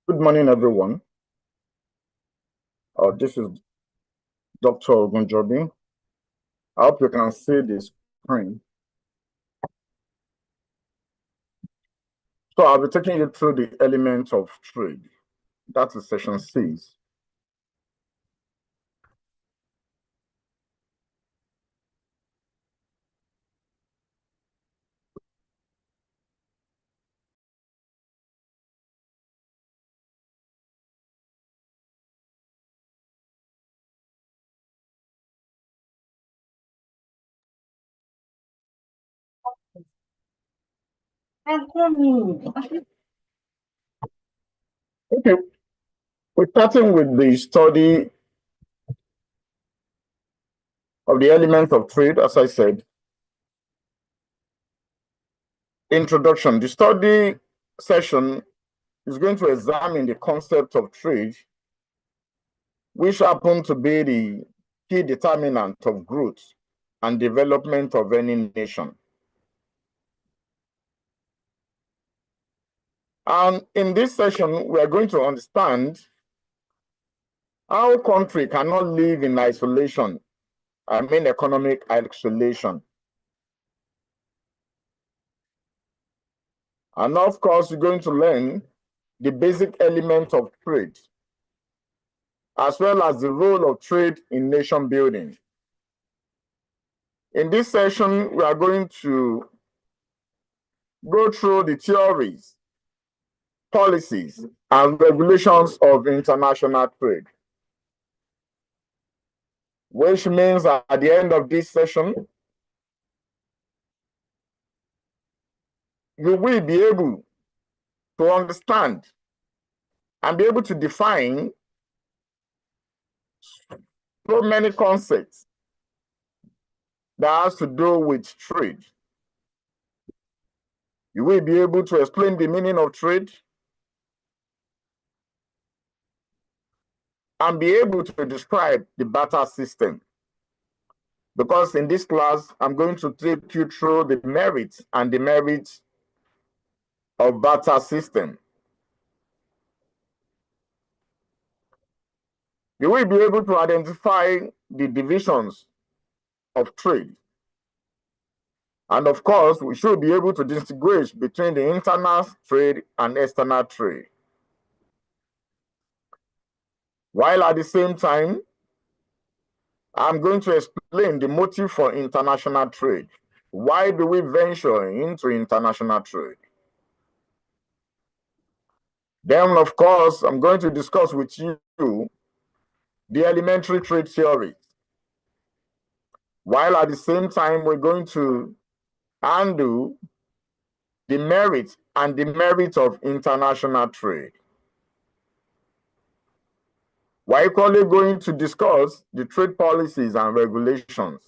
Good morning, everyone. This is Dr. Ogunjobi. I hope you can see the screen. So I'll be taking you through the elements of trade. That is session 6. Okay, we're starting with the study of the elements of trade, as I said. Introduction. The study session is going to examine the concept of trade, which happen to be the key determinant of growth and development of any nation. And in this session, we are going to understand how a country cannot live in isolation. I mean economic isolation. And of course, we're going to learn the basic elements of trade, as well as the role of trade in nation building. In this session, we are going to go through the theories, policies, and regulations of international trade, which means that at the end of this session, you will be able to understand and be able to define so many concepts that has to do with trade. You will be able to explain the meaning of trade and be able to describe the barter system. Because in this class, I'm going to take you through the merits and demerits of barter system. You will be able to identify the divisions of trade. And of course, we should be able to distinguish between the internal trade and external trade. While at the same time, I'm going to explain the motive for international trade. Why do we venture into international trade? Then, of course, I'm going to discuss with you the elementary trade theories. While at the same time, we're going to handle the merits and demerits of international trade. We're equally going to discuss the trade policies and regulations.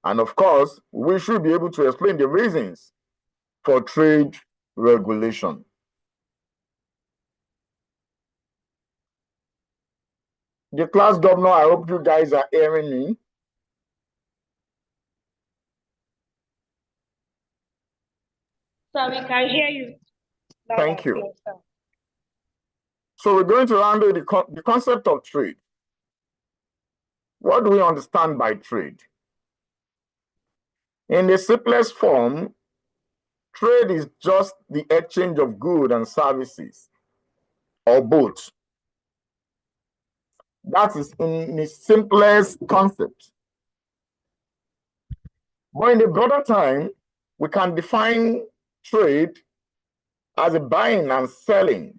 And of course, we should be able to explain the reasons for trade regulation. The class governor, I hope you guys are hearing me. So we can hear you. Thank you. So we're going to handle the concept of trade. What do we understand by trade? In the simplest form, trade is just the exchange of goods and services, or both. That is in the simplest concept. But in the broader time, we can define trade as a buying and selling,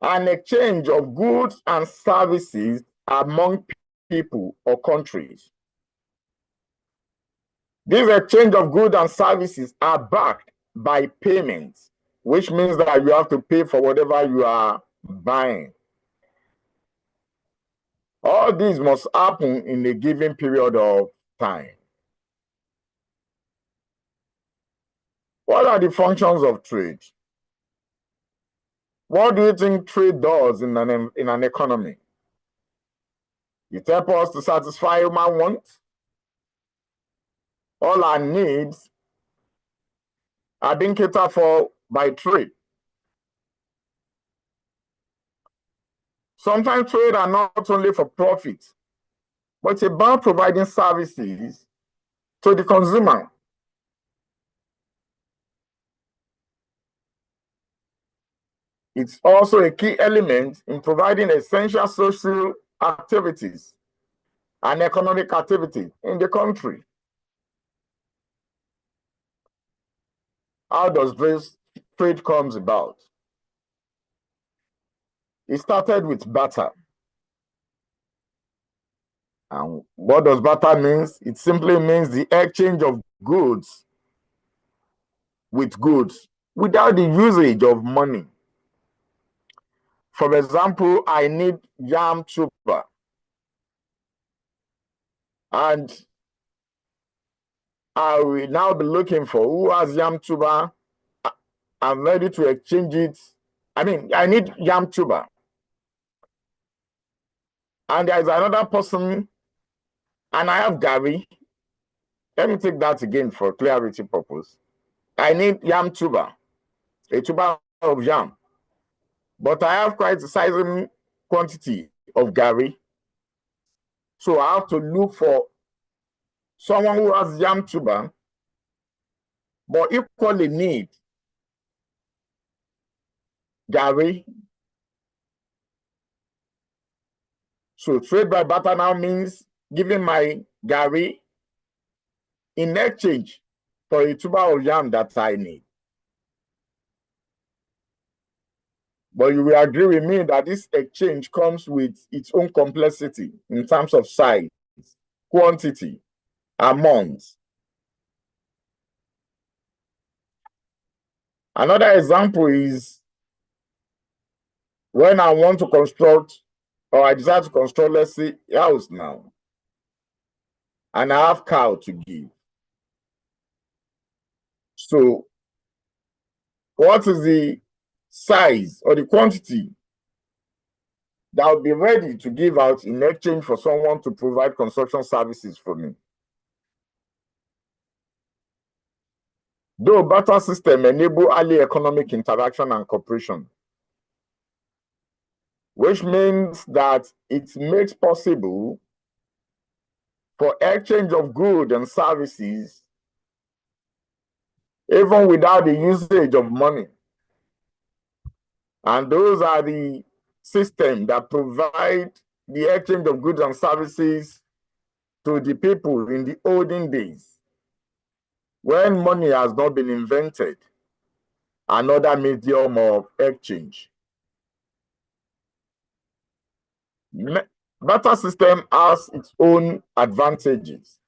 an exchange of goods and services among people or countries. This exchange of goods and services are backed by payments, which means that you have to pay for whatever you are buying. All these must happen in a given period of time. What are the functions of trade? What do you think trade does in an economy? It helps us to satisfy human wants. All our needs are being catered for by trade. Sometimes trade are not only for profit, but it's about providing services to the consumer. It's also a key element in providing essential social activities and economic activity in the country. How does this trade comes about? It started with barter. And what does barter means? It simply means the exchange of goods with goods without the usage of money. For example, I need yam tuber, and I will now be looking for who has yam tuber. I'm ready to exchange it. I mean, I need yam tuber. And there's another person, and I have Gary. Let me take that again for clarity purpose. I need yam tuber, a tuber of yam. But I have quite a sizable quantity of Gary. So I have to look for someone who has yam tuber, but equally need Gary. So trade by barter now means giving my Gary in exchange for a tuber of yam that I need. But you will agree with me that this exchange comes with its own complexity in terms of size, quantity, amount. Another example is when I want to construct, or I decide to construct, let's say, a house now, and I have cow to give. So what is the size or the quantity that will be ready to give out in exchange for someone to provide construction services for me? Though barter system enable early economic interaction and cooperation, which means that it makes possible for exchange of goods and services even without the usage of money. And those are the systems that provide the exchange of goods and services to the people in the olden days, when money has not been invented, another medium of exchange. Barter system has its own advantages.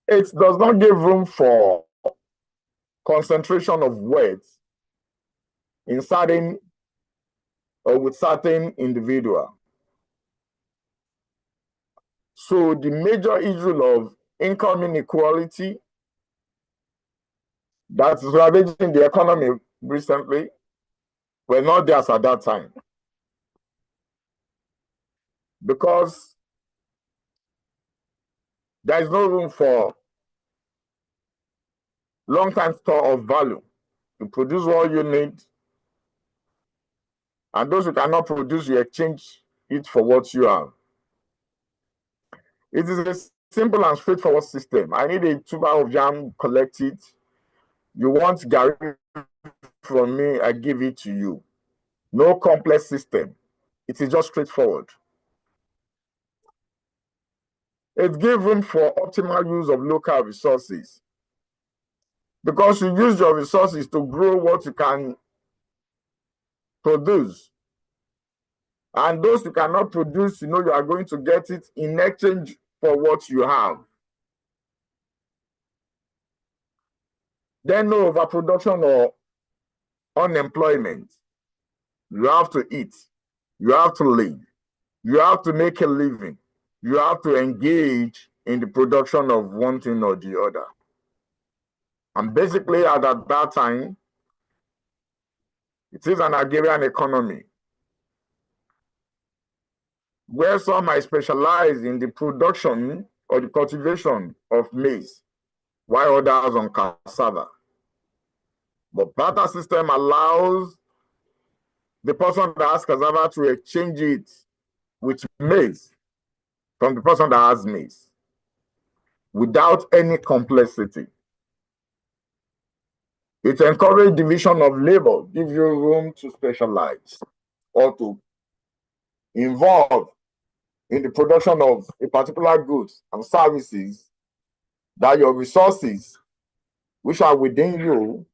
It does not give room for concentration of wealth in certain or with certain individual. So the major issue of income inequality that is ravaging the economy recently were not there at that time, because there is no room for long-time store of value. You produce what you need, and those who cannot produce, you exchange it for what you have. It is a simple and straightforward system. I need a tuber of yam, collect it. You want Gary from me, I give it to you. No complex system. It is just straightforward. It gives room for optimal use of local resources, because you use your resources to grow what you can produce. And those you cannot produce, you are going to get it in exchange for what you have. Then no overproduction or unemployment. You have to eat. You have to live. You have to make a living. You have to engage in the production of one thing or the other. And basically at that time, it is an agrarian economy where some might specialize in the production or the cultivation of maize, while others on cassava. But barter system allows the person that has cassava to exchange it with maize from the person that has maize without any complexity. It encourages division of labor, gives you room to specialize or to involve in the production of a particular goods and services that your resources, which are within you,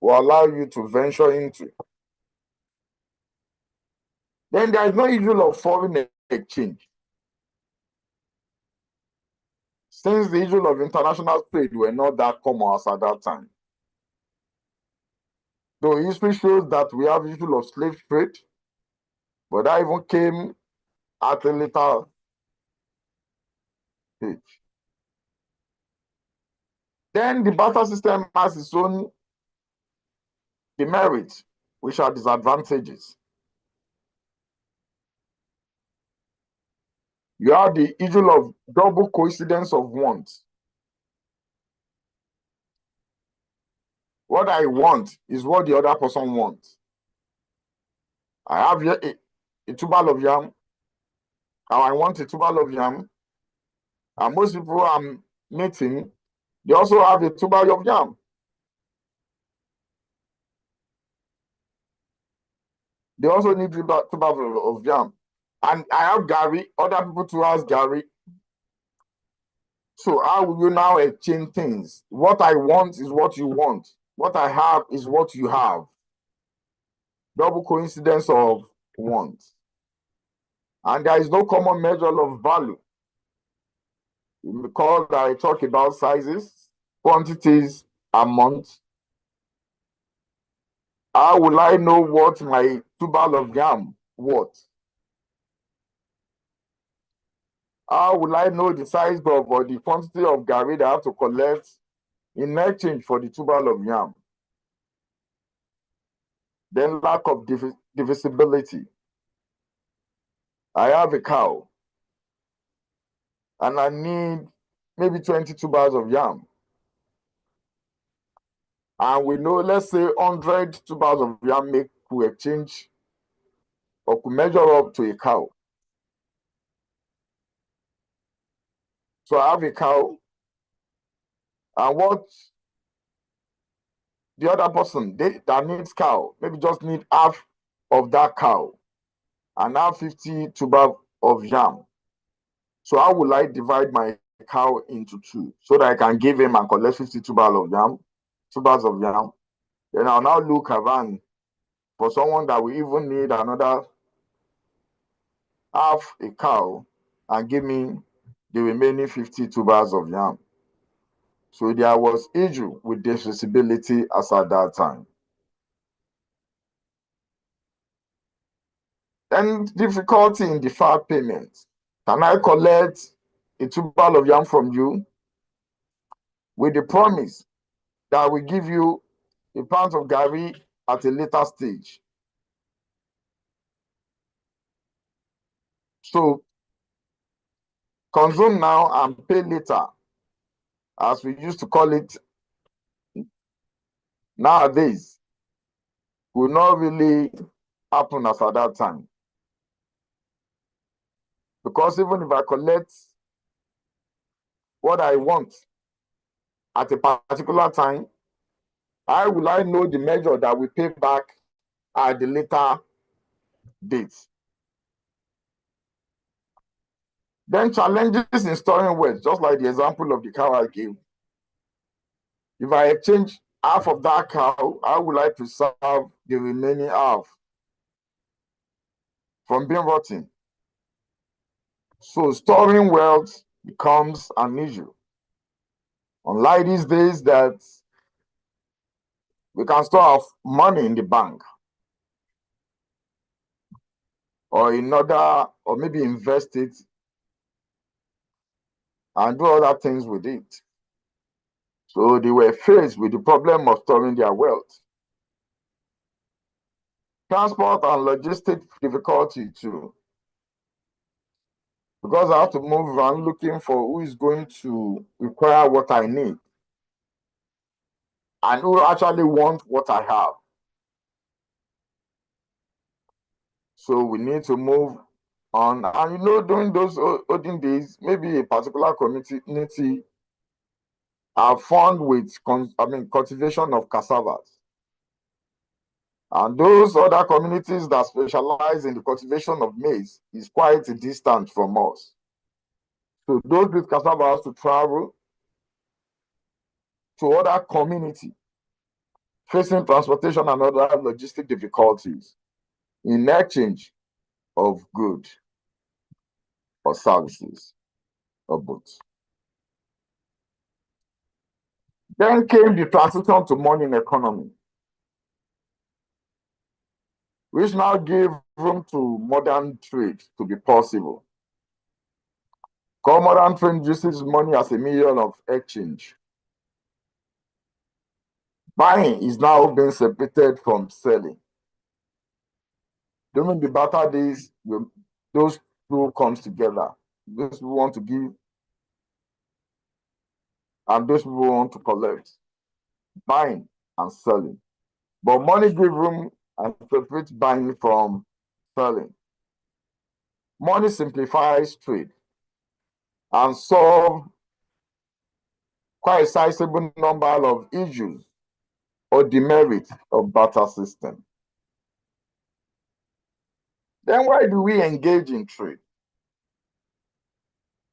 will allow you to venture into. Then there is no issue of foreign exchange. Since the issue of international trade were not that common as at that time. Though history shows that we have issue of slave trade, but that even came at a later stage. Then the barter system has its own demerits, which are disadvantages. You have the issue of double coincidence of wants. What I want is what the other person wants. I have here a tubal of yam, and I want a tubal of yam, and most people I'm meeting, they also have a tubal of yam. They also need tubal of yam. And I have Gary, other people too has Gary. So how will you now exchange things? What I want is what you want. What I have is what you have. Double coincidence of wants. And there is no common measure of value. Because I talk about sizes, quantities, amounts. How will I know what my tubal of yam worth? How will I know the size of or the quantity of Gary that I have to collect in exchange for the tubal of yam? Then lack of divisibility. I have a cow and I need maybe 20 tubals of yam. And we know, let's say 100 tubals of yam could exchange or could measure up to a cow. So I have a cow, and what the other person that needs cow, maybe just need half of that cow and have 50 tubals of yam. So how will I divide my cow into two so that I can give him and collect 50 tubals of yam? Then I'll now look around for someone that will even need another half a cow and give me the remaining 50 tubers of yam. So there was issue with divisibility as at that time. Then difficulty in deferred payment. Can I collect a tuber of yam from you with the promise that I will give you a pound of Gary at a later stage? So consume now and pay later, as we used to call it nowadays, will not really happen as at that time. Because even if I collect what I want at a particular time, how will I know the measure that we pay back at the later date? Then challenges in storing weight, just like the example of the cow I gave. If I exchange half of that cow, how will I preserve the remaining half from being rotten? So storing wealth becomes an issue. Unlike these days that we can store our money in the bank or or maybe invest it and do other things with it. So they were faced with the problem of storing their wealth. Transport and logistic difficulty too. Because I have to move around looking for who is going to require what I need and who actually want what I have. So we need to move on. And you know, during those olden days, maybe a particular community are fond with cultivation of cassavas. And those other communities that specialize in the cultivation of maize is quite distant from us. So those with cassava has to travel to other community facing transportation and other logistic difficulties in exchange of goods or services or both. Then came the transition to money economy, which now gave room to modern trade to be possible. Because modern trade uses money as a medium of exchange. Buying is now being separated from selling. During the barter days, those two comes together. Those who want to give and those who want to collect. Buying and selling. But money gives room and separates buying from selling. Money simplifies trade and solve quite a sizable number of issues or demerits of barter system. Then why do we engage in trade?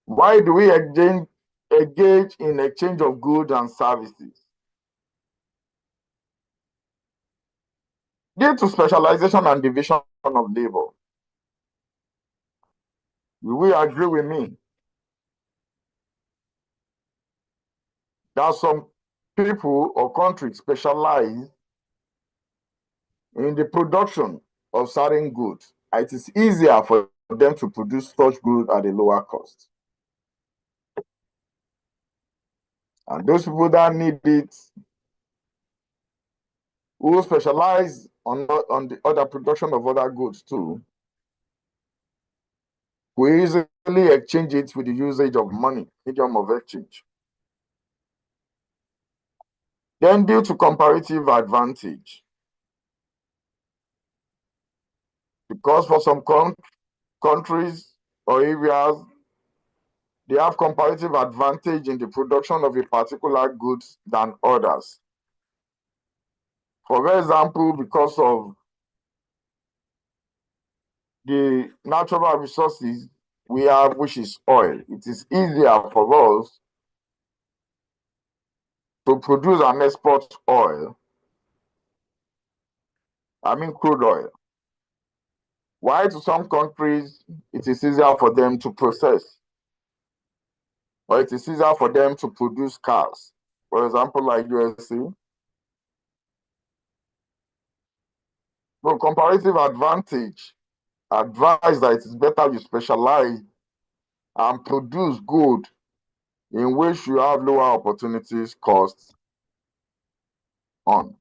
Why do we engage in exchange of goods and services? Due to specialization and division of labor. Will we agree with me that some people or countries specialize in the production of certain goods? It is easier for them to produce such goods at a lower cost. And those people that need it, who specialize on the other production of other goods too, we easily exchange it with the usage of money, medium of exchange. Then due to comparative advantage, because for some countries or areas, they have comparative advantage in the production of a particular goods than others. For example, because of the natural resources we have, which is oil, it is easier for us to produce and export oil, crude oil. Why to some countries, it is easier for them to process, or it is easier for them to produce cars. For example, like USA. So comparative advantage advise that it is better you specialize and produce good in which you have lower opportunities costs on.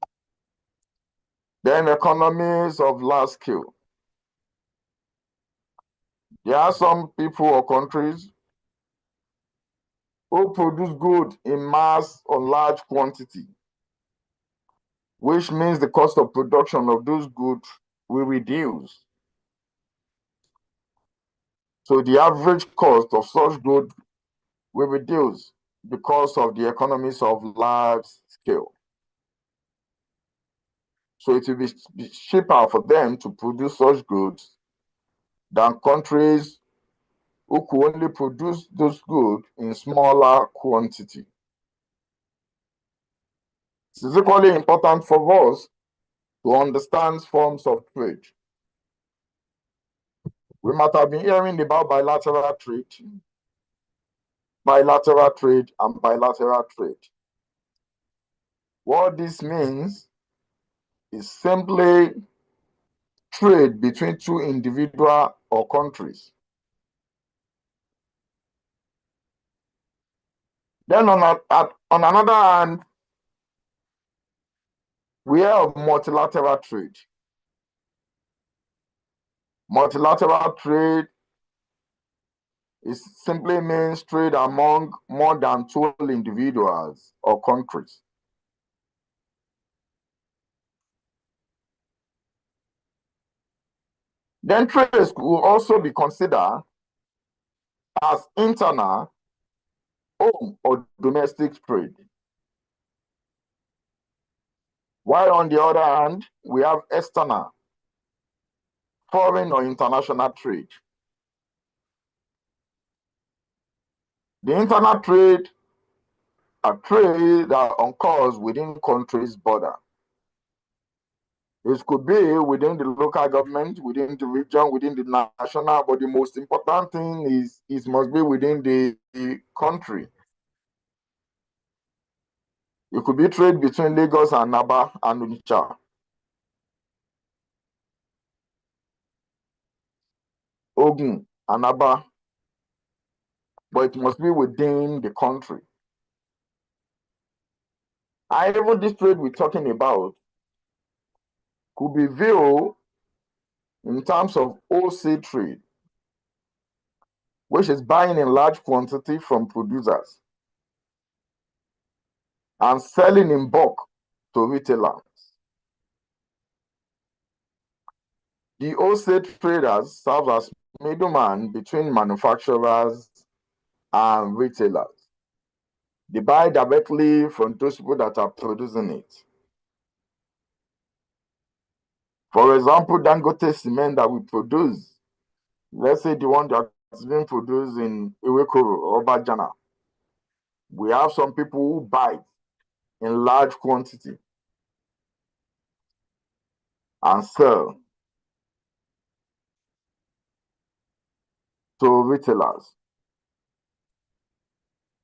Then economies of large scale. There are some people or countries who produce good in mass or large quantity, which means the cost of production of those goods will reduce. So the average cost of such goods will reduce because of the economies of large scale. So it will be cheaper for them to produce such goods than countries who could only produce those goods in smaller quantity. It is equally important for us to understand forms of trade. We might have been hearing about bilateral trade, and bilateral trade. What this means is simply trade between two individuals or countries. Then on another hand, we have multilateral trade. Multilateral trade simply means trade among more than two individuals or countries. Then trades will also be considered as internal, home or domestic trade. While on the other hand, we have external, foreign or international trade. The internal trade are trade that occurs within countries' border. It could be within the local government, within the region, within the national, but the most important thing is it must be within the country. It could be trade between Lagos and Aba and Onitsha. Ogun and Aba, but it must be within the country. And even this trade we're talking about could be viewed in terms of wholesale trade, which is buying in large quantity from producers and selling in bulk to retailers. The wholesale traders serve as middleman between manufacturers and retailers. They buy directly from those people that are producing it. For example, Dangote cement that we produce, let's say the one that's being produced in Iwekoro or Bajana, we have some people who buy in large quantity and sell to retailers.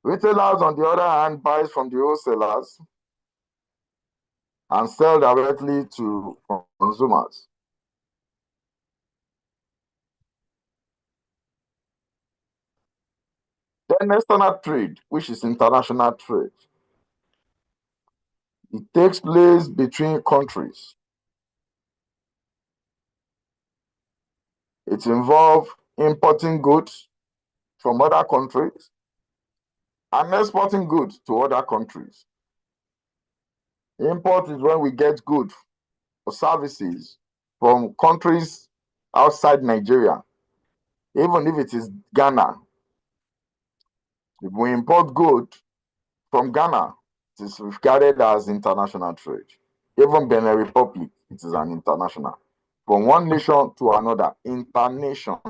Retailers, on the other hand, buys from the wholesalers and sell directly to consumers. Then external trade, which is international trade. It takes place between countries. It involves importing goods from other countries and exporting goods to other countries. Import is when we get goods or services from countries outside Nigeria, even if it is Ghana. If we import goods from Ghana, it is regarded as international trade. Even Benin Republic, it is an international. From one nation to another, international.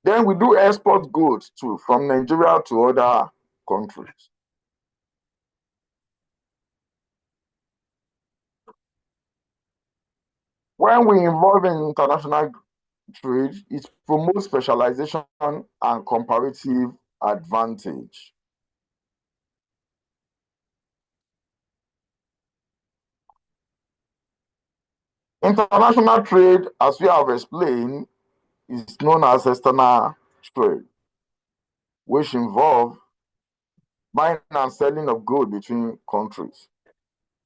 Then we do export goods too from Nigeria to other countries. When we involve in international trade, it promotes specialization and comparative advantage. International trade, as we have explained, is known as external trade, which involve buying and selling of goods between countries.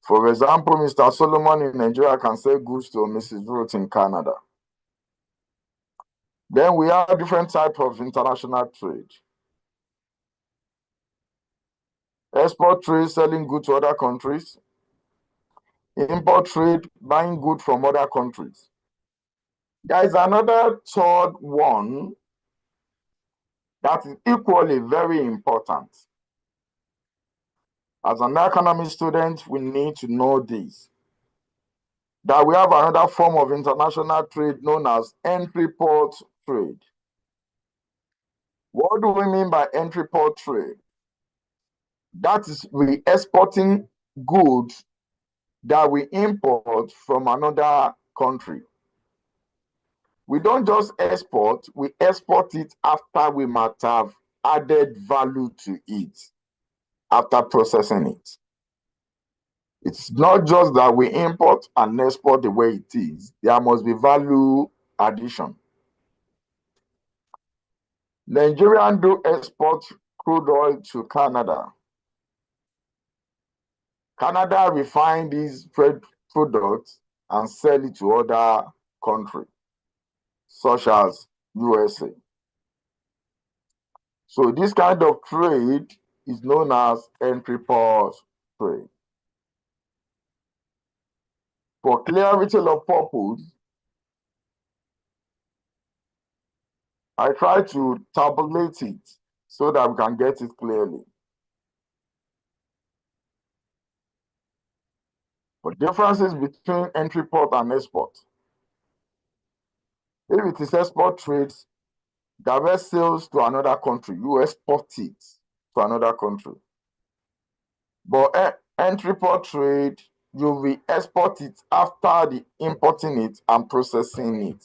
For example, Mr. Solomon in Nigeria can sell goods to Mrs. Ruth in Canada. Then we have different types of international trade. Export trade, selling goods to other countries. Import trade, buying goods from other countries. There is another third one that is equally very important. As an economic student, we need to know this. That we have another form of international trade known as entry port trade. What do we mean by entry port trade? That is, we exporting goods that we import from another country. We don't just export, we export it after we might have added value to it, after processing it. It's not just that we import and export the way it is. There must be value addition. Nigerians do export crude oil to Canada. Canada refine these products and sell it to other countries, such as USA. So this kind of trade is known as entry port trade. For clarity of purpose, I try to tabulate it so that we can get it clearly. For differences between entry port and export. If it is export trade, direct sales to another country, you export it to another country. But entry port trade, you will export it after the importing it and processing it.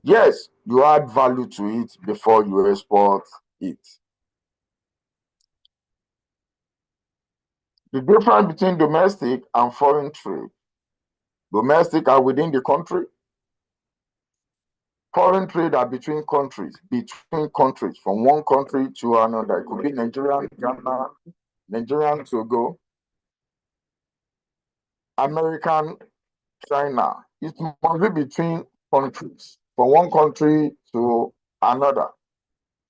Yes, you add value to it before you export it. The difference between domestic and foreign trade. Domestic are within the country. Foreign trade are between countries, from one country to another. It could be Nigerian, Ghana, Nigerian, Togo, American, China. It must be between countries, from one country to another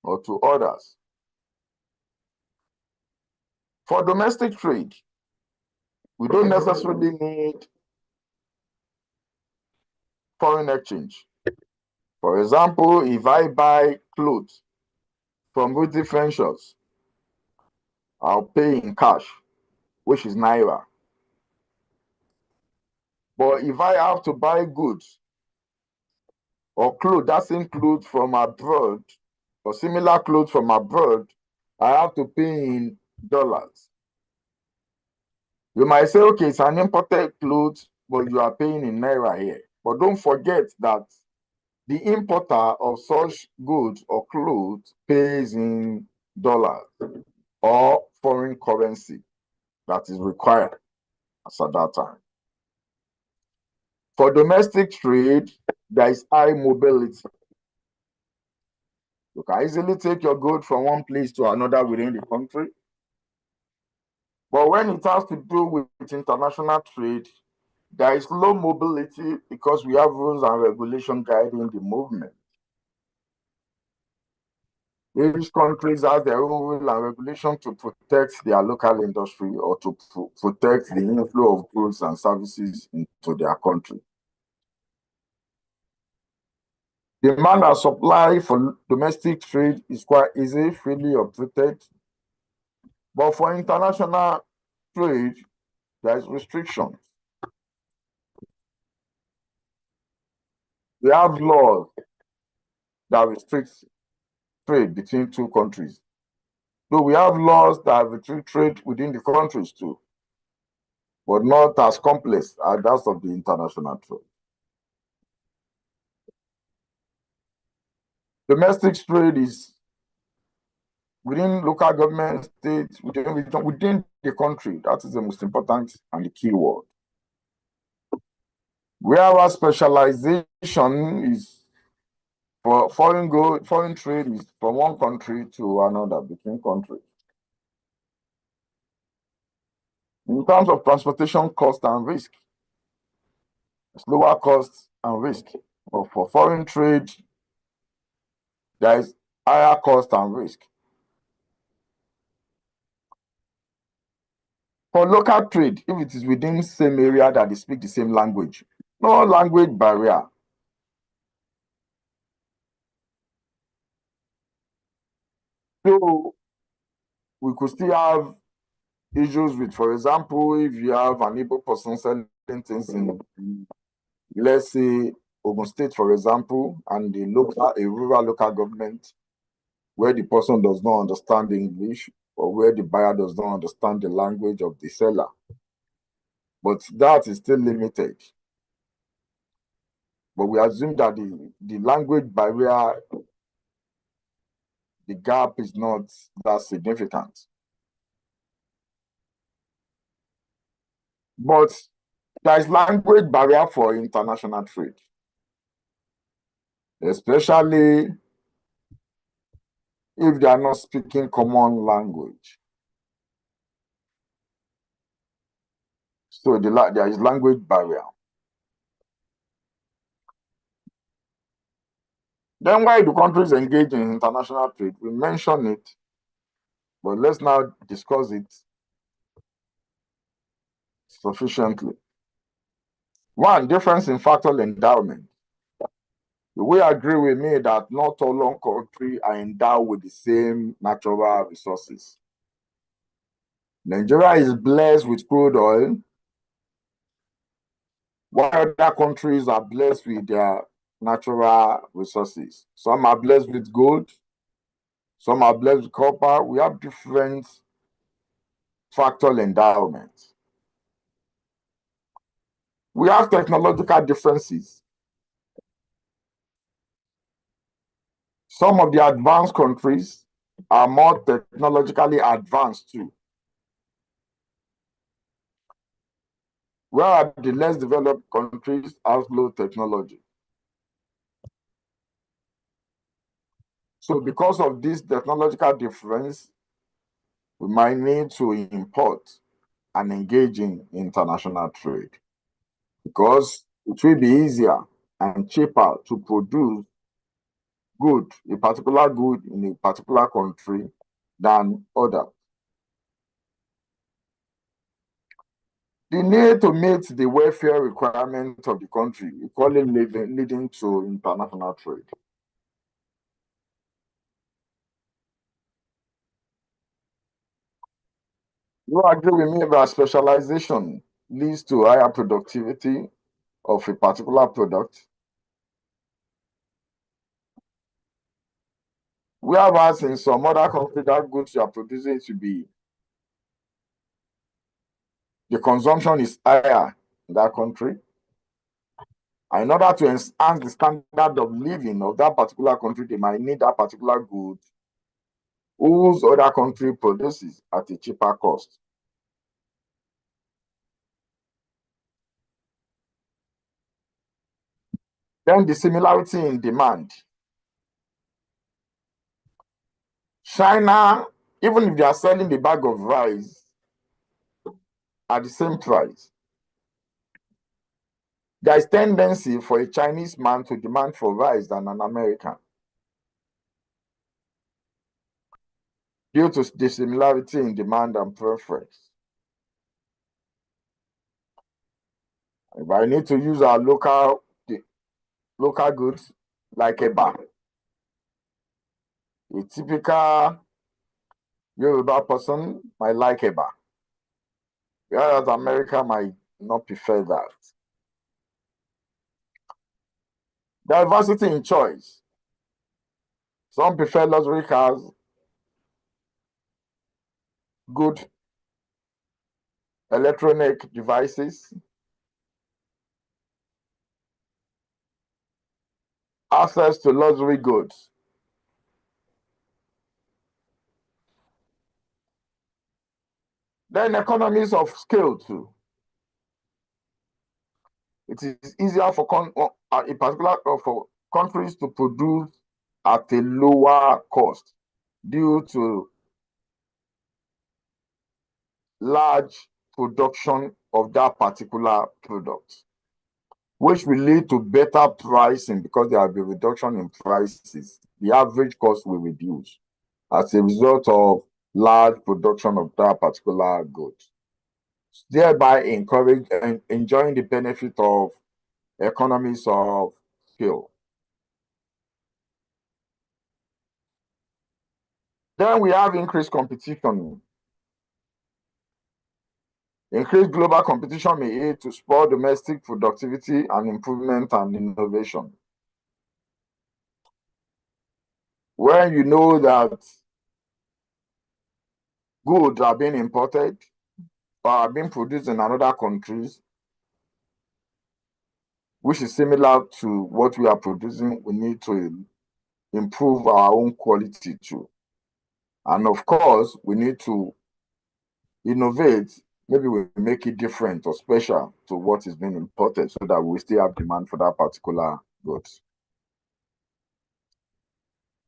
or to others. For domestic trade, we don't necessarily need foreign exchange. For example, if I buy clothes from beauty ventures, I'll pay in cash, which is Naira. But if I have to buy goods or clothes, that same clothes from abroad, or similar clothes from abroad, I have to pay in dollars. You might say, okay, it's an imported clothes, but you are paying in Naira here. But don't forget that the importer of such goods or clothes pays in dollars or foreign currency that is required as at that time. For domestic trade, there is high mobility. You can easily take your goods from one place to another within the country. But when it has to do with international trade, there is low mobility because we have rules and regulations guiding the movement. Each countries have their own rule and regulation to protect their local industry or to protect the inflow of goods and services into their country. Demand and supply for domestic trade is quite easy, freely operated. But for international trade, there is restrictions. We have laws that restrict trade between two countries. So we have laws that restrict trade within the countries too, but not as complex as that of the international trade. Domestic trade is within local government, states, within the country. That is the most important and the key word. Whereas specialization is for foreign trade is from one country to another, between countries. In terms of transportation cost and risk, it's lower cost and risk. But for foreign trade, there is higher cost and risk. For local trade, if it is within the same area that they speak the same language, no language barrier. So we could still have issues with, for example, if you have an able person selling things in, let's say, Ogun State, for example, and a rural local government where the person does not understand English or where the buyer does not understand the language of the seller. But that is still limited. But we assume that the language barrier, the gap is not that significant. But there is language barrier for international trade, especially if they are not speaking common language. So there is language barrier. Then why do countries engage in international trade? We mentioned it, but let's now discuss it sufficiently. One, difference in factual endowment. You will agree with me that not all countries are endowed with the same natural resources. Nigeria is blessed with crude oil, while other countries are blessed with their natural resources. Some are blessed with gold, some are blessed with copper. We have different factual endowments. We have technological differences. Some of the advanced countries are more technologically advanced too, whereas the less developed countries have low technology. So because of this technological difference, we might need to import and engage in international trade, because it will be easier and cheaper to produce a particular good in a particular country than other. The need to meet the welfare requirements of the country, equally leading to international trade. You agree with me that specialization leads to higher productivity of a particular product? Whereas in some other countries, that goods you are producing to be, the consumption is higher in that country. And in order to enhance the standard of living of that particular country, they might need that particular good whose other country produces at a cheaper cost. Then the similarity in demand. China, even if they are selling the bag of rice at the same price, there is tendency for a Chinese man to demand for rice than an American, due to the similarity in demand and preference. If I need to use our local goods like eba, a typical Yoruba person might like eba, whereas America might not prefer that. Diversity in choice. Some prefer luxury cars, good electronic devices, access to luxury goods. Then economies of scale too. It is easier for in particular for countries to produce at a lower cost due to large production of that particular product, which will lead to better pricing because there will be reduction in prices. The average cost will reduce as a result of large production of that particular good, thereby enjoying the benefit of economies of scale. Then we have increased competition. Increased global competition may aid to spur domestic productivity and improvement and innovation. When you know that goods are being imported or are being produced in another countries, which is similar to what we are producing, we need to improve our own quality too. And of course, we need to innovate. Maybe we make it different or special to what is being imported so that we still have demand for that particular goods.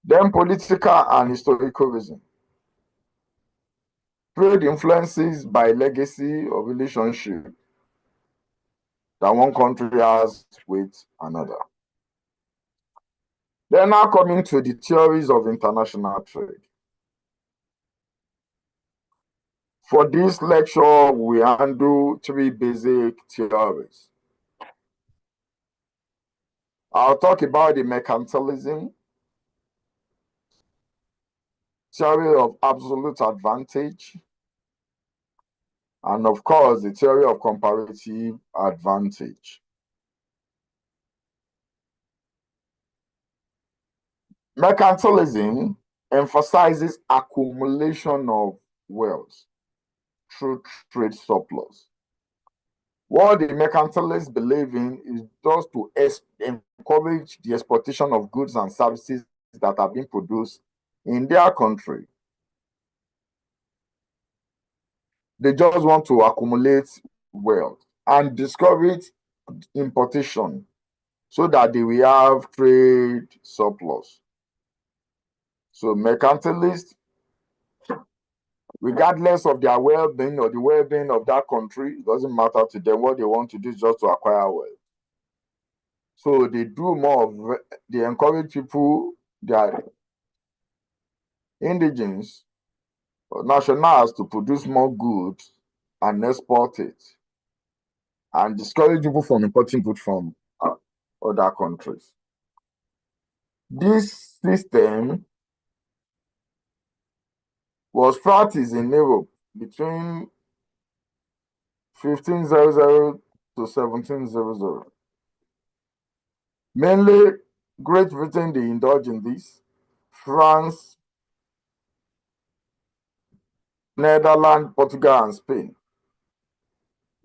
Then political and historical reason. Trade influences by legacy or relationship that one country has with another. Then now coming to the theories of international trade. For this lecture, we handle three basic theories. I'll talk about the mercantilism, theory of absolute advantage, and of course, the theory of comparative advantage. Mercantilism emphasizes accumulation of wealth through trade surplus. What the mercantilists believe in is just to encourage the exportation of goods and services that are being produced in their country. They just want to accumulate wealth and discourage importation so that they will have trade surplus. So mercantilists, regardless of their well-being or the well-being of that country, it doesn't matter to them. What they want to do is just to acquire wealth. So they do more of, they encourage people, their indigenes, or nationals, to produce more goods and export it, and discourage people from importing goods from other countries. This system was practiced in Europe between 1500 to 1700. Mainly, Great Britain, they indulge in this. France, Netherlands, Portugal, and Spain.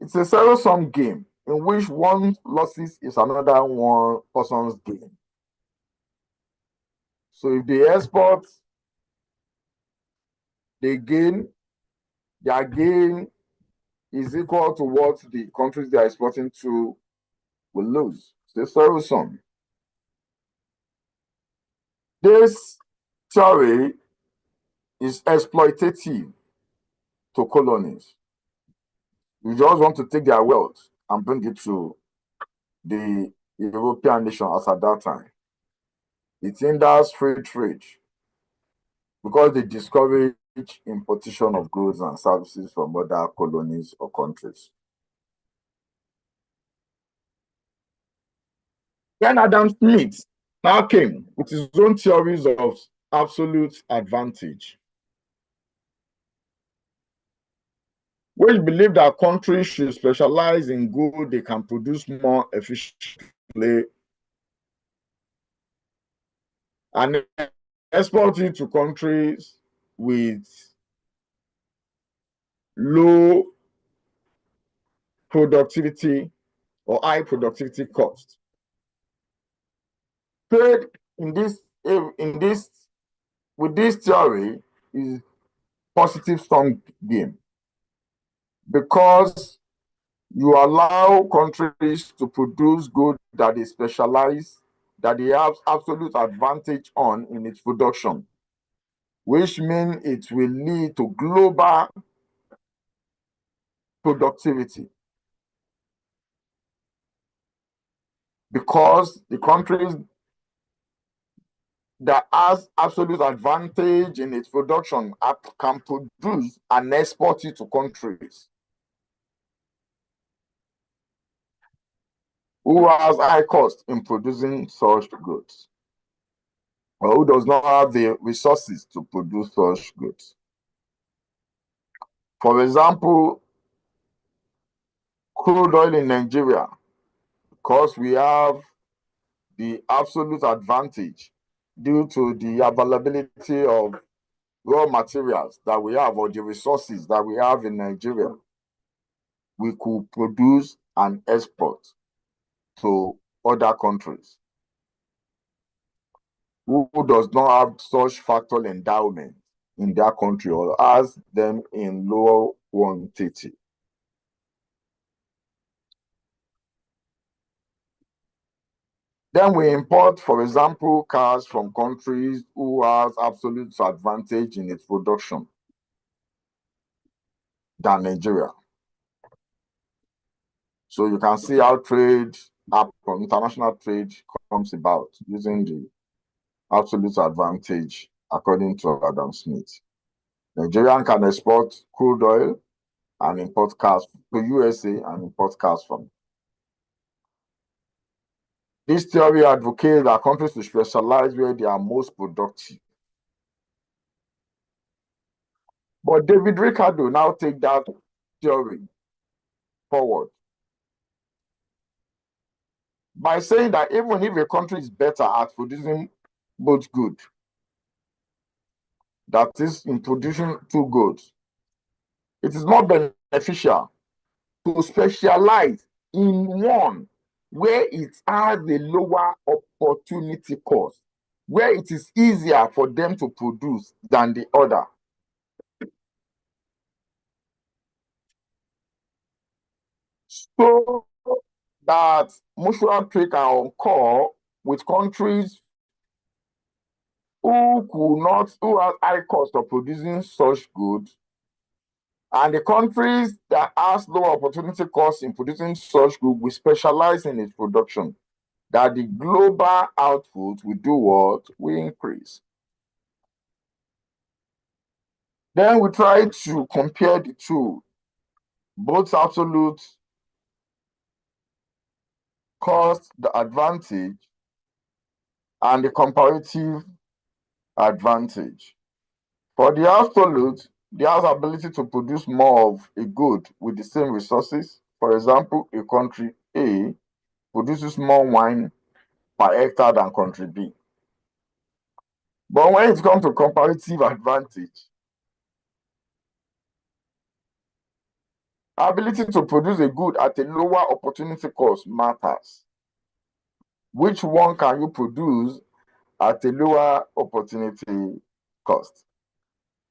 It's a zero-sum game in which one losses is another one person's gain. So if they export, they gain, their gain is equal to what the countries they are exporting to will lose. It's a zero-sum. This theory is exploitative to colonies. You just want to take their wealth and bring it to the European nations at that time. It hinders free trade because they discourage importation of goods and services from other colonies or countries. Then Adam Smith now came with his own theories of absolute advantage, which believe that countries should specialize in goods they can produce more efficiently and export it to countries with low productivity or high productivity cost. Trade with this theory is positive sum game because you allow countries to produce goods that they specialize, that they have absolute advantage on in its production, which means it will lead to global productivity. Because the countries that has absolute advantage in its production can produce and export it to countries who has high cost in producing such goods, or who does not have the resources to produce such goods. For example, crude oil in Nigeria, because we have the absolute advantage due to the availability of raw materials that we have, or the resources that we have in Nigeria, we could produce and export to other countries who does not have such factual endowment in their country or has them in lower quantity. Then we import, for example, cars from countries who has absolute advantage in its production than Nigeria. So you can see how international trade comes about using the absolute advantage, according to Adam Smith. Nigerian can export crude oil and import cars to USA and import cars from. This theory advocates that countries should specialize where they are most productive. But David Ricardo now take that theory forward by saying that even if a country is better at producing both goods, that is, in producing two goods, it is more beneficial to specialize in one where it has a lower opportunity cost, where it is easier for them to produce than the other. So that mutual trade can occur with countries who have high cost of producing such goods, and the countries that has low opportunity cost in producing such goods will specialize in its production, that the global output will do what? Will increase. Then we try to compare the two, both absolute cost, the advantage, and the comparative advantage. For the absolute, the has ability to produce more of a good with the same resources. For example, a country A produces more wine per hectare than country B. But when it comes to comparative advantage, ability to produce a good at a lower opportunity cost matters. Which one can you produce at a lower opportunity cost?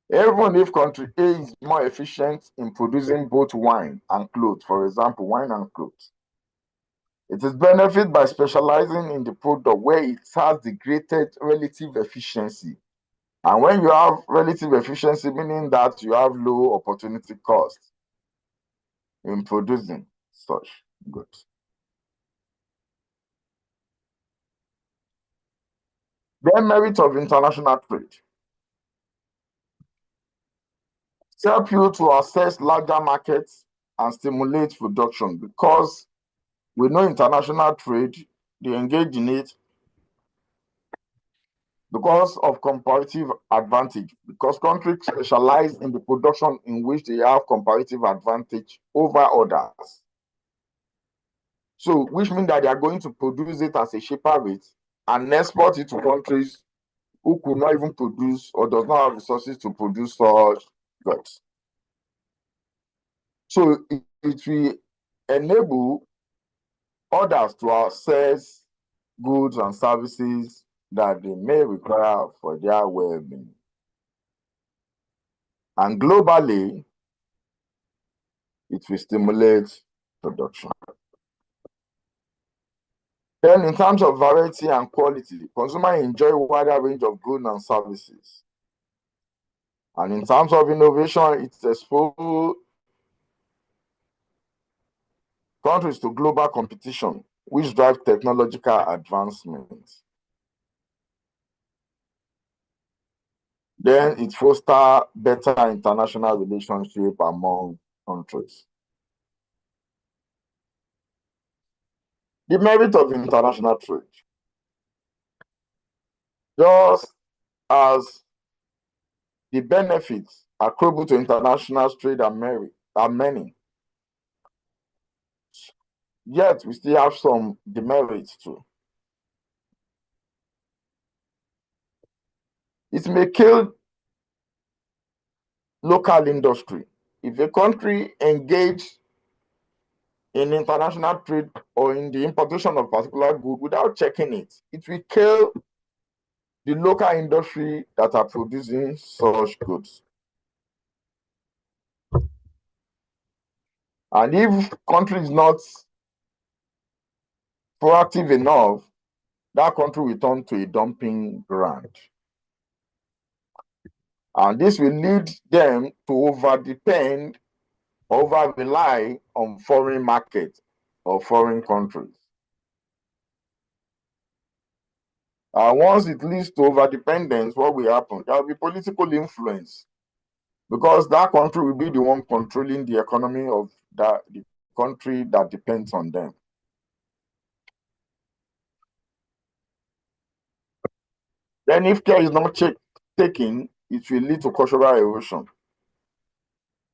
Even if country A is more efficient in producing both wine and clothes, for example, wine and clothes, it is benefit by specializing in the product where it has the greatest relative efficiency. And when you have relative efficiency, meaning that you have low opportunity cost in producing such goods. The merit of international trade help you to access larger markets and stimulate production, because we know international trade, they engage in it because of comparative advantage, because countries specialize in the production in which they have comparative advantage over others. So, which means that they are going to produce it at a cheaper rate and export it to countries who could not even produce or does not have resources to produce such goods. So, it will enable others to access goods and services that they may require for their well-being. And globally, it will stimulate production. Then, in terms of variety and quality, consumers enjoy a wider range of goods and services. And in terms of innovation, it exposes countries to global competition, which drives technological advancement. Then it fosters better international relationship among countries. The merit of international trade. Just as the benefits accruable to international trade are many, yet we still have some demerits too. It may kill local industry. If a country engages in international trade or in the importation of particular good without checking it, it will kill the local industry that are producing such goods. And if country is not proactive enough, that country will turn to a dumping ground. And this will lead them to over-depend, over-rely on foreign markets or foreign countries. Once it leads to over-dependence, what will happen? There will be political influence, because that country will be the one controlling the economy of the country that depends on them. Then if care is not taken, it will lead to cultural erosion.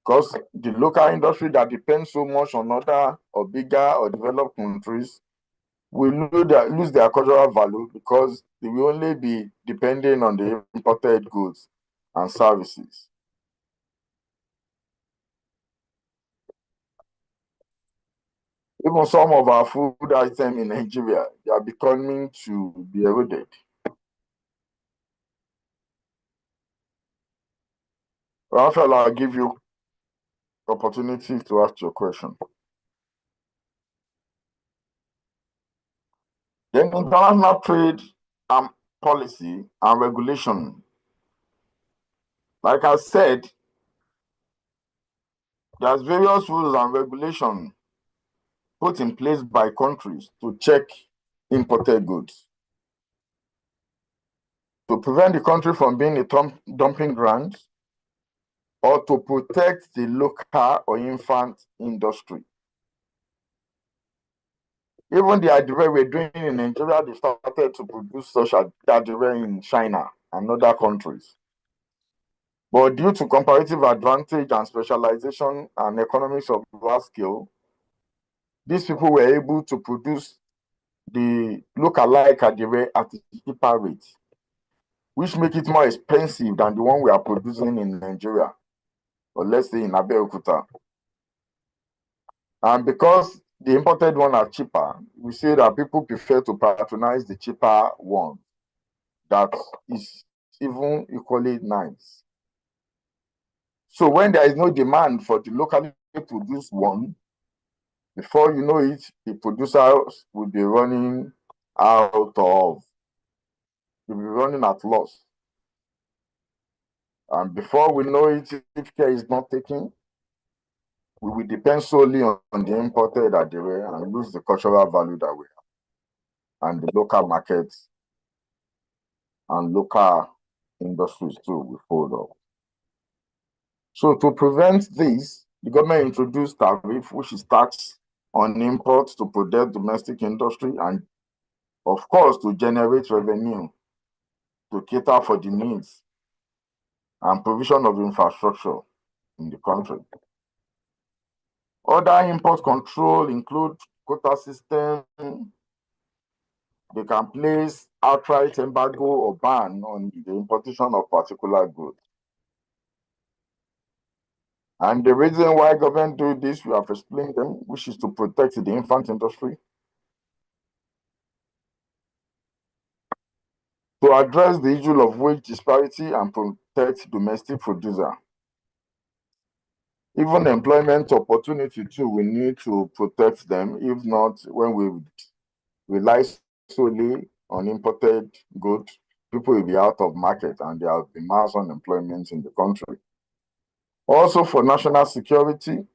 Because the local industry that depends so much on other or bigger or developed countries will lose their cultural value because they will only be depending on the imported goods and services. Even some of our food items in Nigeria, they are becoming to be eroded. Raphael, I'll give you opportunity to ask your question. Then international trade and policy and regulation. Like I said, there's various rules and regulations put in place by countries to check imported goods. To prevent the country from being a dumping ground or to protect the local or infant industry. Even the adire we're doing in Nigeria, they started to produce such adire in China and other countries. But due to comparative advantage and specialization and economics of large scale, these people were able to produce the look-alike adire at a cheaper rate, which make it more expensive than the one we are producing in Nigeria, or let's say in Abeokuta. And because the imported one are cheaper, we say that people prefer to patronize the cheaper one that is even equally nice. So when there is no demand for the locally produced one, before you know it, the producers will be running out of, will be running at loss. And before we know it, if care is not taken, we will depend solely on the imported adire and lose the cultural value that we have, and the local markets and local industries too will fold up. So to prevent this, the government introduced tariff, which is tax on imports to protect domestic industry and, of course, to generate revenue to cater for the needs and provision of infrastructure in the country. Other import control include quota system. They can place outright embargo or ban on the importation of particular goods. And the reason why government do this, we have explained them, which is to protect the infant industry, to address the issue of wage disparity and protect domestic producer. Even employment opportunity too, we need to protect them. If not, when we rely solely on imported goods, people will be out of market and there will be mass unemployment in the country. Also, for national security,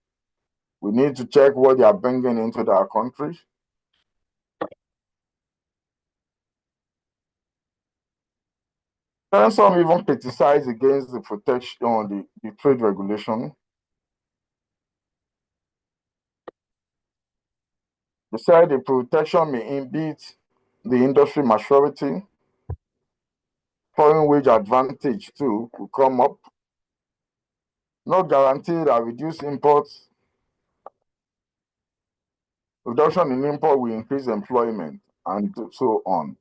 we need to check what they are bringing into our country. Then some even criticize against the protection on the trade regulation. They said the protection may impede the industry maturity. Foreign wage advantage too will come up. No guarantee that reduced imports, reduction in import will increase employment and so on.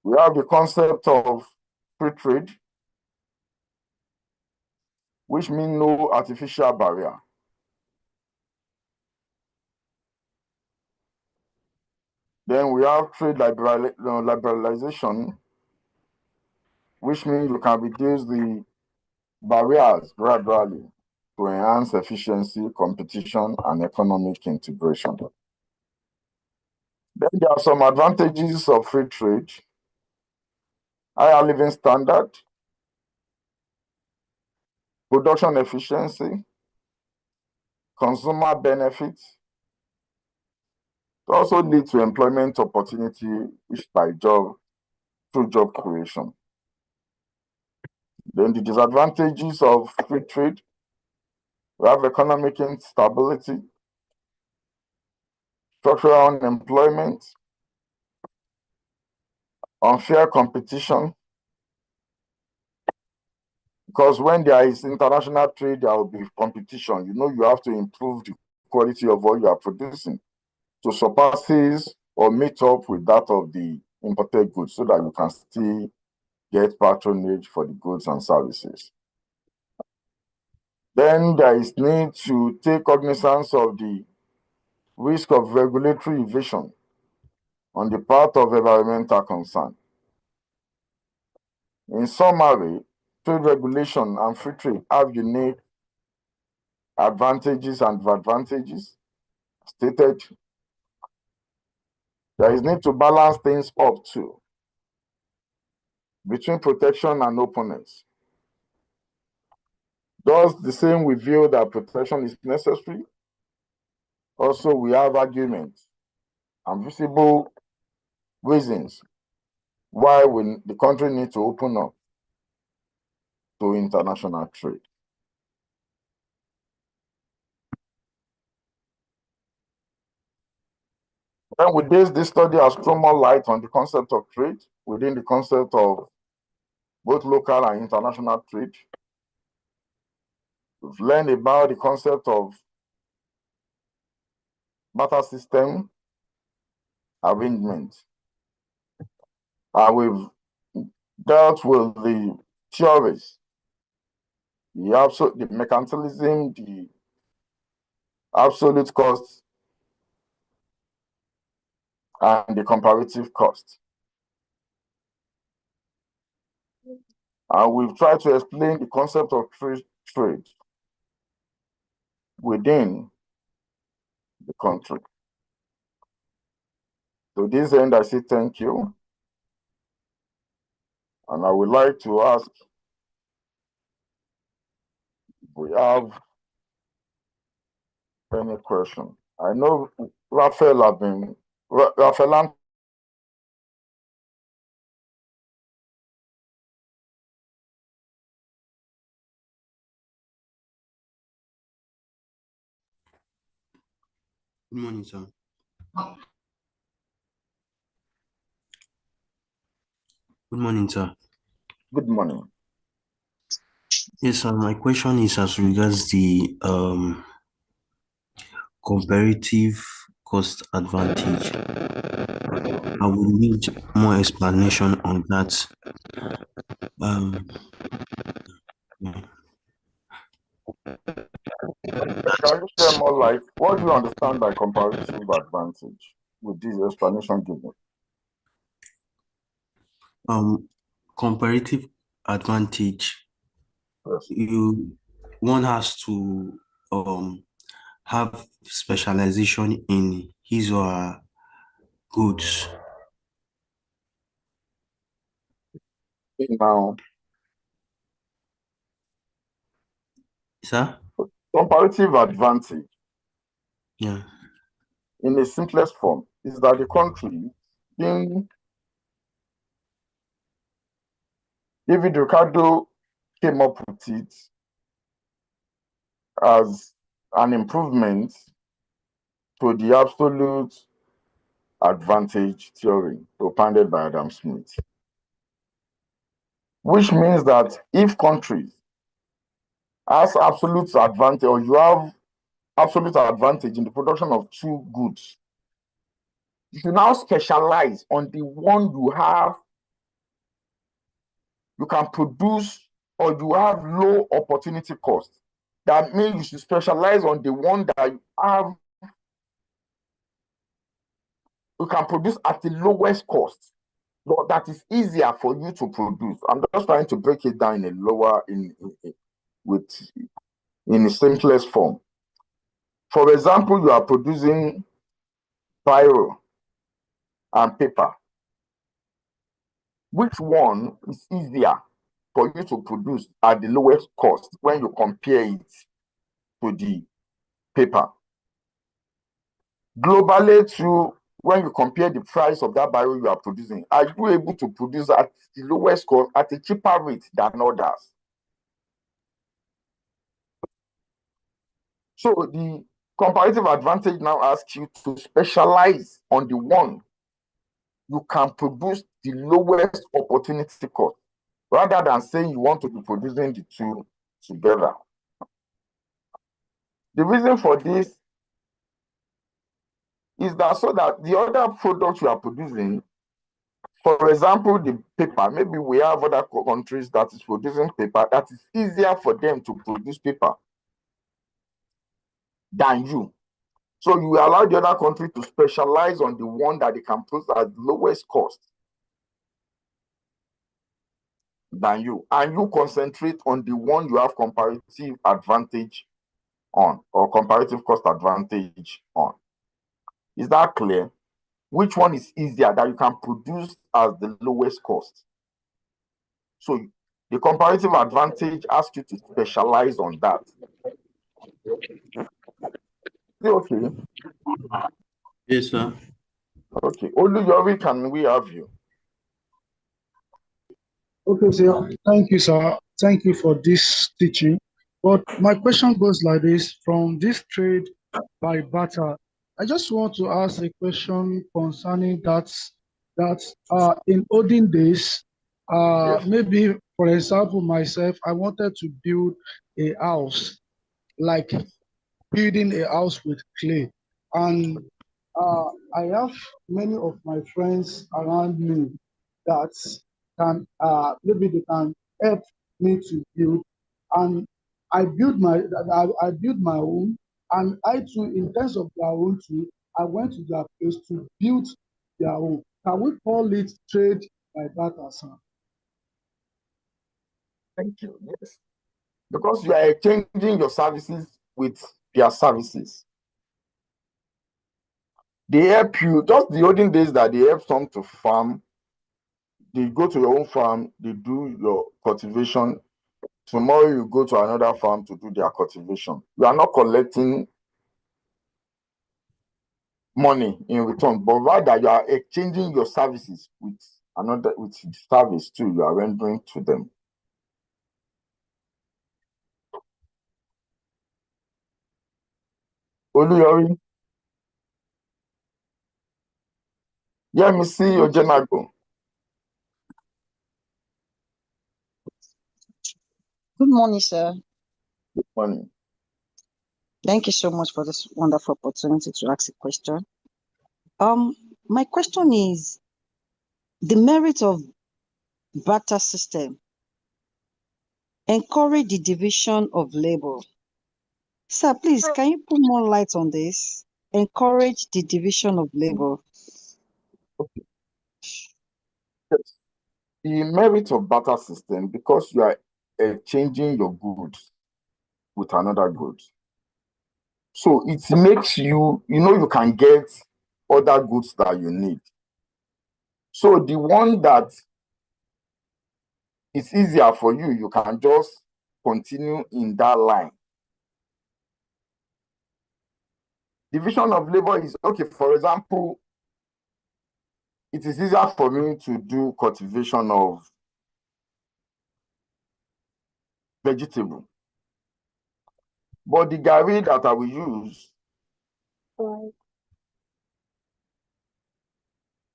We have the concept of free trade, which means no artificial barrier. Then we have trade liberalization, which means we can reduce the barriers gradually to enhance efficiency, competition, and economic integration. Then there are some advantages of free trade: higher living standard, production efficiency, consumer benefits. It also leads to employment opportunity, which by job, through job creation. Then the disadvantages of free trade: we have economic instability, structural unemployment, unfair competition, because when there is international trade, there will be competition. You have to improve the quality of what you are producing to surpasses or meet up with that of the imported goods so that you can still get patronage for the goods and services. Then there is need to take cognizance of the risk of regulatory evasion on the part of environmental concern. In summary, trade regulation and free trade have unique advantages and disadvantages stated. There is need to balance things up too between protection and openness. Thus, the same we view that protection is necessary. Also, we have arguments and visible reasons why the country needs to open up to international trade. Then with this study has thrown more light on the concept of trade within the concept of both local and international trade. We've learned about the concept of barter system arrangement. And we've dealt with the theories, the mercantilism, the absolute cost, and the comparative cost. And we've tried to explain the concept of trade within the country. To this end, I say thank you. And I would like to ask if we have any question. I know Raphael Raphael. Good morning, sir. Good morning, sir. Good morning. Yes, sir. My question is as regards the comparative cost advantage. I will need more explanation on that. Yeah. Can you share more light? What do you understand by comparative advantage with this explanation given? Comparative advantage. Yes. One has to have specialization in his or her goods. Now, Sir? comparative advantage, Yeah. in the simplest form, is that the country, David Ricardo came up with it as an improvement to the absolute advantage theory propounded by Adam Smith, which means that if countries has absolute advantage, or you have absolute advantage in the production of two goods, if you now specialize on the one you have, you can produce, or you have low opportunity cost. That means you should specialize on the one that you have, you can produce at the lowest cost. So that is easier for you to produce. I'm just trying to break it down in the simplest form. For example, you are producing biro and paper. Which one is easier for you to produce at the lowest cost when you compare it to the paper? Globally, too, when you compare the price of that biro you are producing, are you able to produce at the lowest cost at a cheaper rate than others? So the comparative advantage now asks you to specialize on the one you can produce the lowest opportunity cost rather than saying you want to be producing the two together. The reason for this is that so that the other products you are producing, for example, the paper, maybe we have other countries that is producing paper that is easier for them to produce paper than you. So you allow the other country to specialize on the one that they can produce at the lowest cost than you, and you concentrate on the one you have comparative advantage on, or comparative cost advantage on. Is that clear? Which one is easier that you can produce as the lowest cost? So the comparative advantage asks you to specialize on that. Is it okay? Yes, sir. Okay. Oluyori, can we have you? Okay, sir. Thank you, sir. Thank you for this teaching. But my question goes like this: from this trade by barter, I just want to ask a question concerning that in olden days, Yes. maybe for example, myself, I wanted to build a house, like Yes. building a house with clay. And I have many of my friends around me that can maybe they can help me to build. And I built my own, and I too, in terms of their own too, I went to their place to build their own. Can we call it trade by barter, sir? Thank you. Yes. Because you are exchanging your services with their services. They help you, just the olden days that they help some to farm, they go to your own farm, they do your cultivation. Tomorrow you go to another farm to do their cultivation. You are not collecting money in return, but rather you are exchanging your services with another, with the service too you are rendering to them. Oluyori, yeah, me see your Jenago. Good morning, sir. Good morning. Thank you so much for this wonderful opportunity to ask a question. My question is the merit of barter system encourage the division of labor. Sir, please, can you put more light on this? Encourage the division of labor. Okay. Yes. The merit of barter system, because you are exchanging your goods with another good. So it makes you, you can get other goods that you need. So the one that is easier for you, you can just continue in that line. Division of labor is, okay, for example, it is easier for me to do cultivation of vegetable. But the garri that I will use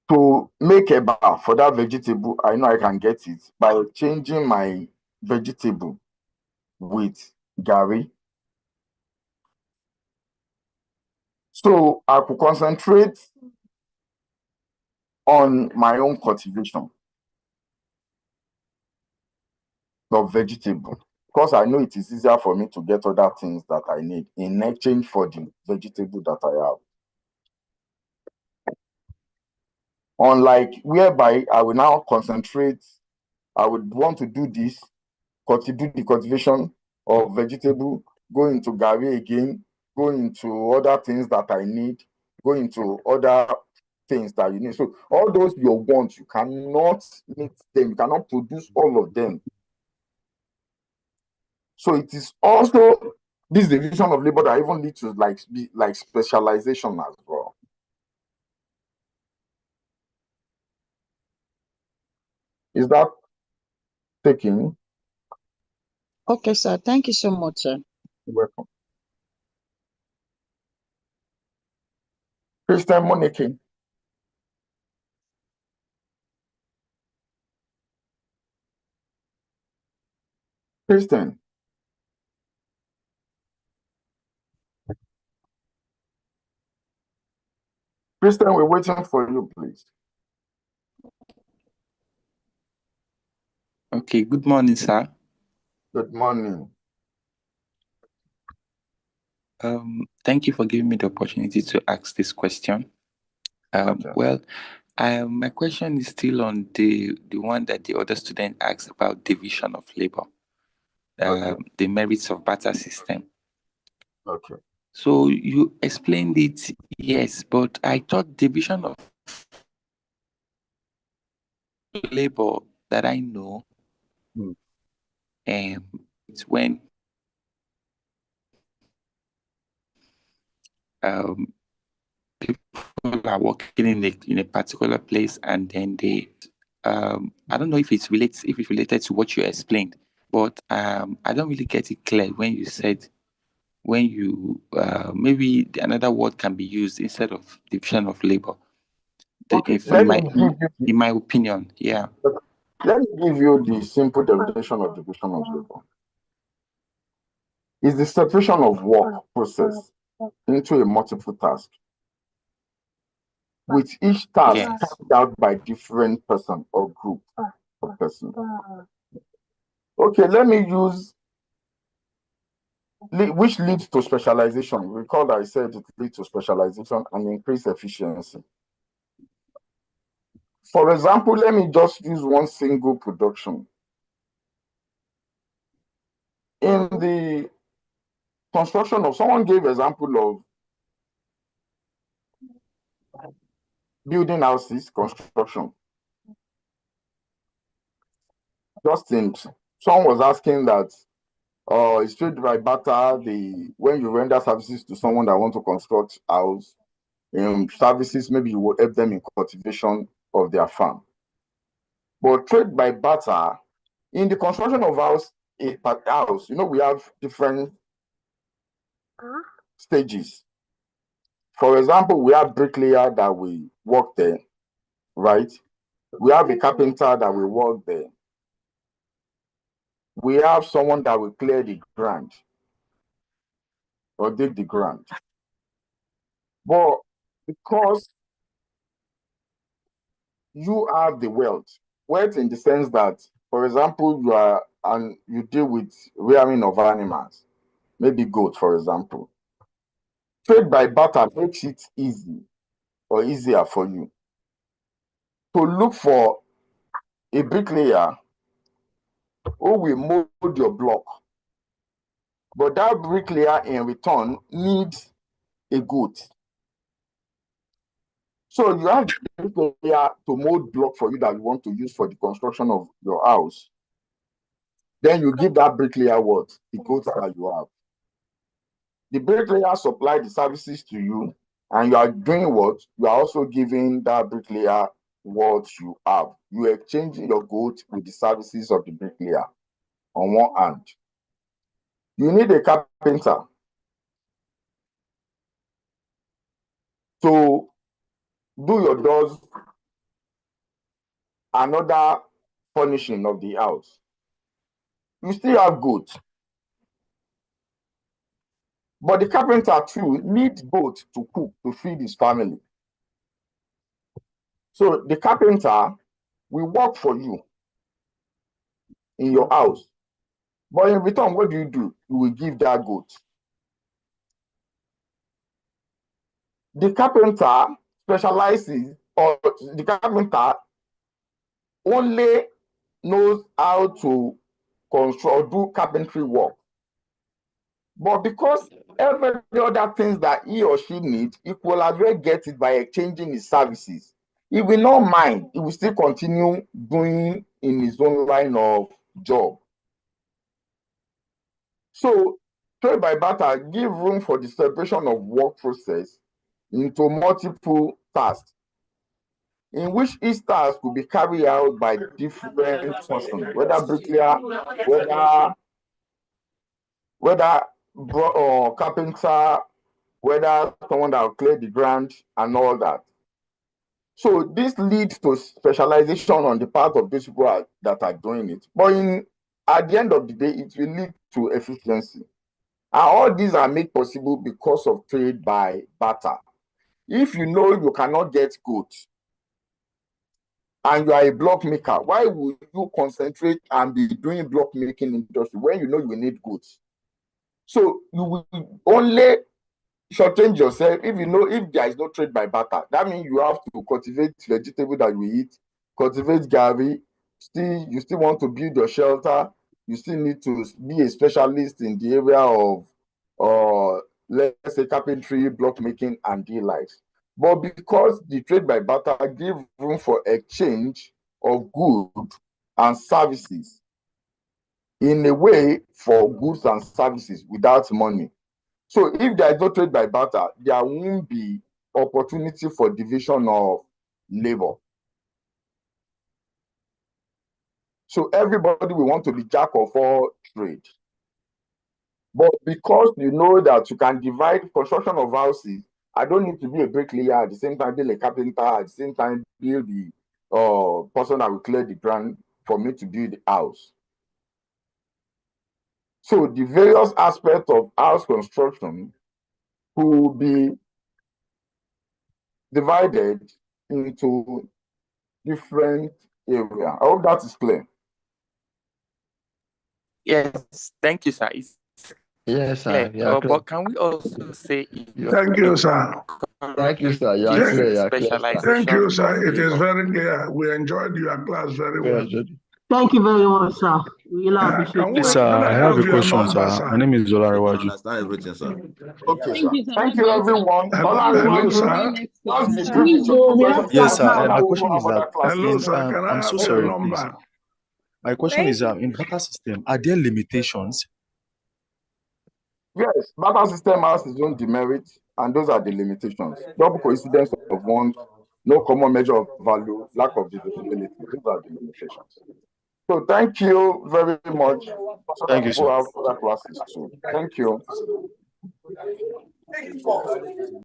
to make a bar for that vegetable, I know I can get it by changing my vegetable with garri. So I could concentrate on my own cultivation of vegetable, because I know it is easier for me to get other things that I need in exchange for the vegetable that I have. Unlike whereby I will now concentrate, I would want to do this, do the cultivation of vegetable, go into garri again, go into other things that I need, go into other things that you need. So all those your wants, you cannot meet them, you cannot produce all of them. So it is also this division of labor that even leads to like specialization as well. Is that taking? Okay, sir. Thank you so much, sir. You're welcome. Christian Monique. Kristen. Kristen, we're waiting for you, please. Okay, good morning, sir. Good morning. Thank you for giving me the opportunity to ask this question. Okay. Well, my question is still on the one that the other student asked about division of labor, the merits of barter system. Okay. So you explained it, yes, but I thought division of labor that I know, it's when people are working in a particular place, and then they I don't know if it's related to what you explained, but I don't really get it clear when you said maybe another word can be used instead of division of labor. Okay, in my opinion, yeah. Let me give you the simple definition of division of labor. It's the separation of work process into a multiple task, with each task carried out by different person or group of person. Okay, let me use which leads to specialization. Recall that I said it leads to specialization and increased efficiency. For example, let me just use one single production. In the construction of, someone gave example of building houses, construction. Justin, someone was asking that it's trade by barter, when you render services to someone that want to construct house, services, maybe you will help them in cultivation of their farm. But trade by barter, in the construction of house, we have different stages. For example, we have bricklayer that we work there, right? We have a carpenter that will work there. We have someone that will clear the ground or dig the ground. But because you have the wealth in the sense that, for example, you deal with rearing of animals, maybe goat, for example. Trade by barter makes it easy or easier for you to look for a bricklayer who will mold your block. But that bricklayer in return needs a goat. So you have the bricklayer to mold block for you that you want to use for the construction of your house. Then you give that bricklayer what? The goat that you have. The bricklayer supply the services to you, and you are doing what? You are also giving that bricklayer what you have. You are exchanging your goat with the services of the bricklayer on one hand. You need a carpenter to do your doors, another furnishing of the house. You still have goat. But the carpenter too needs goat to cook, to feed his family. So the carpenter will work for you in your house. But in return, what do? You will give that goat. The carpenter specializes, or the carpenter only knows how to construct, do carpentry work. But because every other things that he or she needs, he will as well get it by exchanging his services. He will not mind. He will still continue doing in his own line of job. So trade by barter give room for the separation of work process into multiple tasks, in which each task could be carried out by different persons, whether bricklayer, whether carpenter, whether someone that will clear the ground and all that. So this leads to specialization on the part of those people that are doing it. But in at the end of the day, it will lead to efficiency. And all these are made possible because of trade by barter. If you know you cannot get goods and you are a block maker, why would you concentrate and be doing block making industry when you know you need goods? So you will only shortchange yourself if you know if there is no trade by barter. That means you have to cultivate vegetable that you eat, cultivate garri. You still want to build your shelter. You still need to be a specialist in the area of, let's say, carpentry, block making, and the likes. But because the trade by barter gives room for exchange of goods and services in a way for goods and services without money. So if there is no trade by barter, there won't be opportunity for division of labor. So everybody will want to be jack of all trade. But because you know that you can divide construction of houses, I don't need to be a bricklayer at the same time, be a carpenter at the same time, build the person that will clear the ground for me to build the house. So the various aspects of house construction will be divided into different areas. I hope that is clear. Yes, thank you, sir. It's Yes, sir. clear. But can we also say Thank you, sir. Thank you, sir. You are clear. You are clear, sir. Thank you, sir. It is very clear. We enjoyed your class very well. Thank you very much, sir. We really appreciate it. Yes, sir. I have a question, sir. My name is Olamilekan. Understand everything, sir. Okay, sir. Thank you, everyone. Hello, sir. Yes, sir. My question is that. Hello, sir. Can I I'm have so your sorry, number? please. My question is, in barter system, are there limitations? Yes, barter system has its own demerits, and those are the limitations. Double coincidence of want, no common measure of value, lack of divisibility. Those are the limitations. So thank you very much. Thank you, sir. Have other classes too. Thank you.